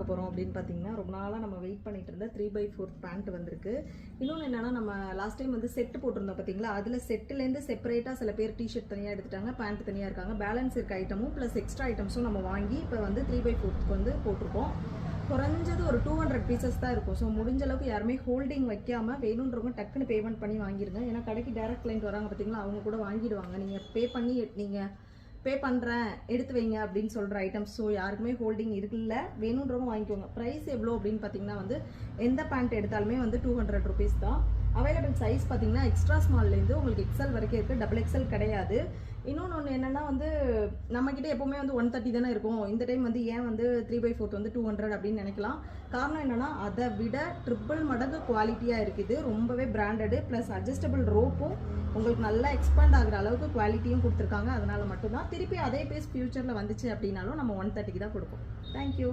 போகிறோம் அப்படின்னு பார்த்தீங்கன்னா, ரொம்ப நாளாக நம்ம வெயிட் பண்ணிட்டு இருந்த 3/4 பேண்ட் வந்திருக்கு. இன்னொன்று என்னன்னா, நம்ம லாஸ்ட் டைம் வந்து செட்டு போட்டிருந்தோம் பார்த்தீங்களா, அதில் செட்டுலேருந்து செப்பரேட்டாக சில பேர் டிஷர்ட் தனியாக எடுத்துட்டாங்க, பேண்ட் தனியாக இருக்காங்க. பேலன்ஸ் இருக்க ஐட்டமும் ப்ளஸ் எக்ஸ்ட்ரா ஐட்டம்ஸும் நம்ம வாங்கி இப்போ வந்து 3/4க்கு வந்து போட்டிருக்கோம். குறைஞ்சது ஒரு 200 பீசஸ் தான் இருக்கும். ஸோ முடிஞ்ச அளவுக்கு யாருமே ஹோல்டிங் வைக்காமல் வேணுன்றவங்க டக்குன்னு பேமெண்ட் பண்ணி வாங்கிடுங்க. ஏன்னா கடைக்கு டேரக்ட் கிளைண்ட் வராங்க பார்த்தீங்களா, அவங்க கூட வாங்கிடுவாங்க. நீங்கள் பே பண்ணுறேன் எடுத்து வைங்க அப்படின்னு சொல்கிற ஐட்டம்ஸ். ஸோ யாருக்குமே ஹோல்டிங் இருக்குல்ல, வேணுன்றவங்க வாங்கிக்கோங்க. ப்ரைஸ் எவ்வளோ அப்படின்னு பார்த்தீங்கன்னா வந்து எந்த பேண்ட் எடுத்தாலுமே வந்து 200 ருபீஸ் தான். அவைலபிள் சைஸ் பார்த்தீங்கன்னா எக்ஸ்ட்ரா ஸ்மால்லேருந்து உங்களுக்கு எக்ஸல் வரைக்கும் இருக்குது, டபுள் எக்ஸல் கிடையாது. இன்னொன்று என்னென்னா வந்து நம்மக்கிட்ட எப்போவுமே வந்து 130 தானே இருக்கும். இந்த டைம் வந்து ஏன் வந்து 3/4 வந்து 200 அப்படின்னு நினைக்கலாம். காரணம் என்னென்னா அதை விட ட்ரிபிள் மடங்கு குவாலிட்டியாக இருக்குது. ரொம்பவே பிராண்டடு ப்ளஸ் அட்ஜஸ்டபிள் ரோப்பும் உங்களுக்கு நல்லா எக்ஸ்பேண்ட் ஆகிற அளவுக்கு குவாலிட்டியும் கொடுத்துருக்காங்க. அதனால் மட்டும்தான். திருப்பி அதே பீஸ் ஃபியூச்சரில் வந்துச்சு அப்படின்னாலும் நம்ம 130க்கு தான் கொடுப்போம். தேங்க்யூ.